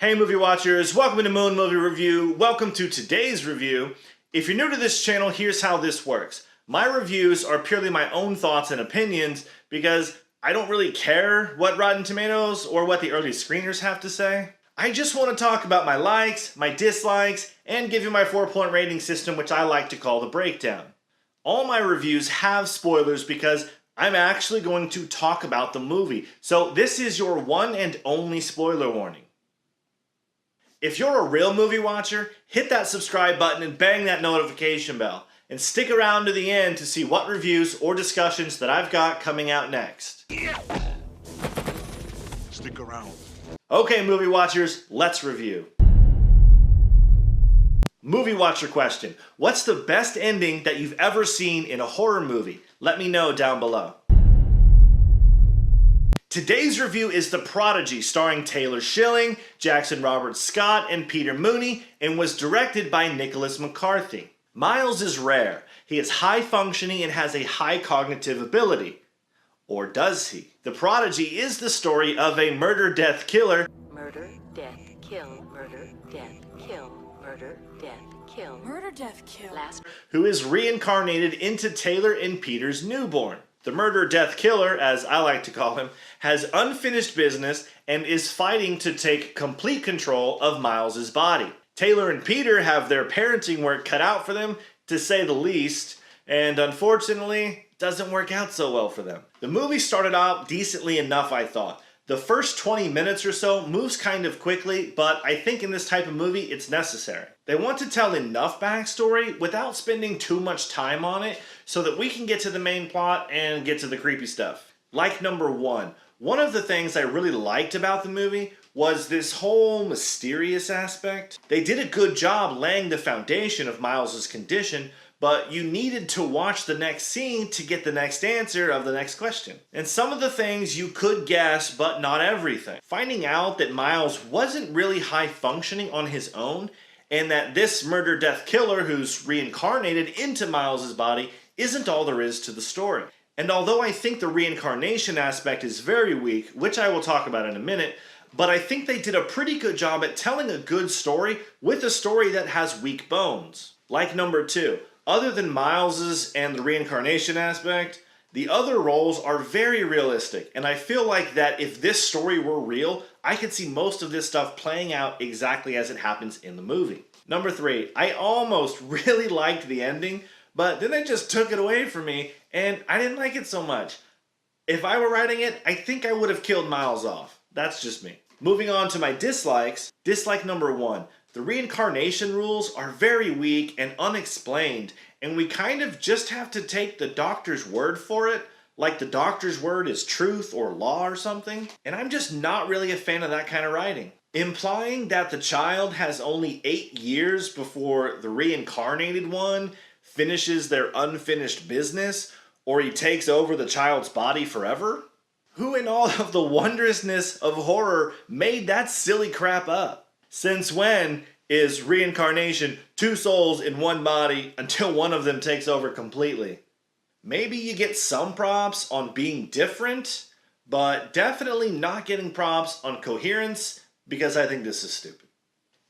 Hey movie watchers, welcome to Moon Movie Review. Welcome to today's review. If you're new to this channel, here's how this works. My reviews are purely my own thoughts and opinions because I don't really care what Rotten Tomatoes or what the early screeners have to say. I just want to talk about my likes, my dislikes, and give you my 4-point rating system, which I like to call the breakdown. All my reviews have spoilers because I'm actually going to talk about the movie. So this is your one and only spoiler warning. If you're a real movie watcher, hit that subscribe button and bang that notification bell. And stick around to the end to see what reviews or discussions that I've got coming out next. Stick around. Okay, movie watchers, let's review. Movie watcher question. What's the best ending that you've ever seen in a horror movie? Let me know down below. Today's review is The Prodigy, starring Taylor Schilling, Jackson Robert Scott, and Peter Mooney, and was directed by Nicholas McCarthy. Miles is rare. He is high-functioning and has a high cognitive ability. Or does he? The Prodigy is the story of a murder-death-killer. Murder, death, kill, murder, death, kill, murder, death, kill. Murder, death, kill. Who is reincarnated into Taylor and Peter's newborn. The murder-death-killer, as I like to call him, has unfinished business and is fighting to take complete control of Miles's body. Taylor and Peter have their parenting work cut out for them, to say the least, and unfortunately, doesn't work out so well for them. The movie started out decently enough, I thought. The first 20 minutes or so moves kind of quickly, but I think in this type of movie, it's necessary. They want to tell enough backstory without spending too much time on it so that we can get to the main plot and get to the creepy stuff. Like number one of the things I really liked about the movie was this whole mysterious aspect. They did a good job laying the foundation of Miles's condition, but you needed to watch the next scene to get the next answer of the next question. And some of the things you could guess, but not everything. Finding out that Miles wasn't really high functioning on his own, and that this murder-death-killer who's reincarnated into Miles's body isn't all there is to the story. And although I think the reincarnation aspect is very weak, which I will talk about in a minute, but I think they did a pretty good job at telling a good story with a story that has weak bones. Like number two. Other than Miles's and the reincarnation aspect, the other roles are very realistic, and I feel like that if this story were real, I could see most of this stuff playing out exactly as it happens in the movie. Number three, I almost really liked the ending, but then they just took it away from me, and I didn't like it so much. If I were writing it, I think I would have killed Miles off. That's just me. Moving on to my dislikes, dislike number one. The reincarnation rules are very weak and unexplained, and we kind of just have to take the doctor's word for it, like the doctor's word is truth or law or something, and I'm just not really a fan of that kind of writing. Implying that the child has only 8 years before the reincarnated one finishes their unfinished business, or he takes over the child's body forever? Who in all of the wondrousness of horror made that silly crap up? Since when is reincarnation 2 souls in one body until one of them takes over completely? Maybe you get some props on being different, but definitely not getting props on coherence because I think this is stupid.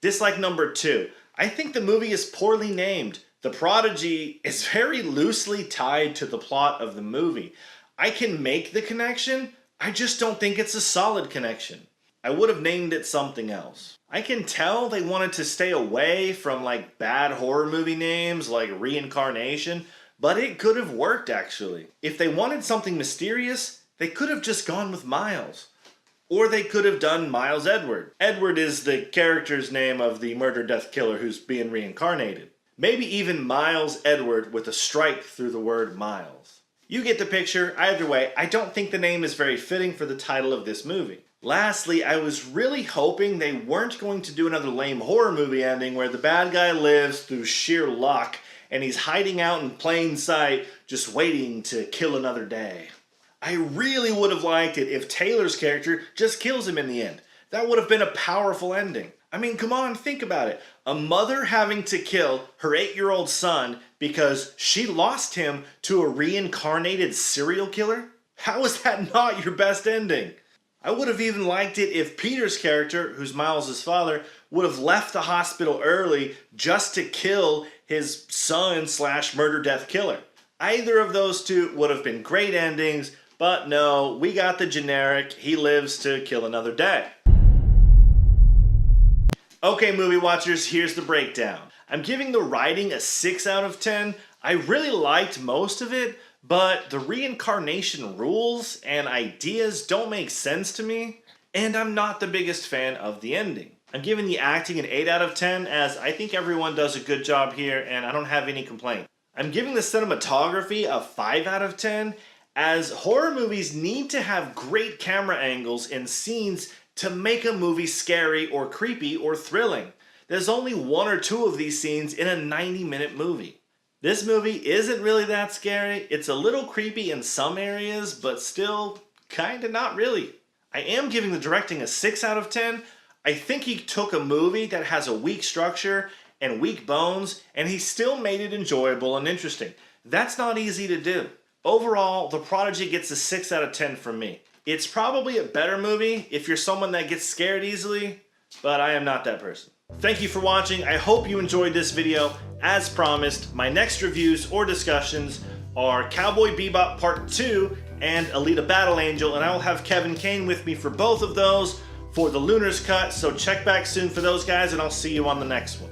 Dislike number two. I think the movie is poorly named. The Prodigy is very loosely tied to the plot of the movie. I can make the connection, I just don't think it's a solid connection. I would have named it something else. I can tell they wanted to stay away from like bad horror movie names like Reincarnation, but it could have worked actually. If they wanted something mysterious, they could have just gone with Miles. Or they could have done Miles Edward. Edward is the character's name of the murder-death-killer who's being reincarnated. Maybe even Miles Edward with a strike through the word Miles. You get the picture. Either way, I don't think the name is very fitting for the title of this movie. Lastly, I was really hoping they weren't going to do another lame horror movie ending where the bad guy lives through sheer luck and he's hiding out in plain sight just waiting to kill another day. I really would have liked it if Taylor's character just kills him in the end. That would have been a powerful ending. I mean, come on, think about it. A mother having to kill her 8-year-old son because she lost him to a reincarnated serial killer? How is that not your best ending? I would have even liked it if Peter's character, who's Miles' father, would have left the hospital early just to kill his son / murder death killer. Either of those two would have been great endings, but no, we got the generic, he lives to kill another day. Okay, movie watchers, here's the breakdown. I'm giving the writing a 6 out of 10. I really liked most of it, but the reincarnation rules and ideas don't make sense to me, and I'm not the biggest fan of the ending. I'm giving the acting an 8 out of 10, as I think everyone does a good job here, and I don't have any complaints. I'm giving the cinematography a 5 out of 10, as horror movies need to have great camera angles and scenes to make a movie scary or creepy or thrilling. There's only 1 or 2 of these scenes in a 90-minute movie. This movie isn't really that scary. It's a little creepy in some areas, but still kinda not really. I am giving the directing a 6 out of 10. I think he took a movie that has a weak structure and weak bones, and he still made it enjoyable and interesting. That's not easy to do. Overall, The Prodigy gets a 6 out of 10 from me. It's probably a better movie if you're someone that gets scared easily, but I am not that person. Thank you for watching. I hope you enjoyed this video. As promised, my next reviews or discussions are Cowboy Bebop Part 2 and Alita Battle Angel, and I will have Kevin Kane with me for both of those for the Lunar's Cut, so check back soon for those guys, and I'll see you on the next one.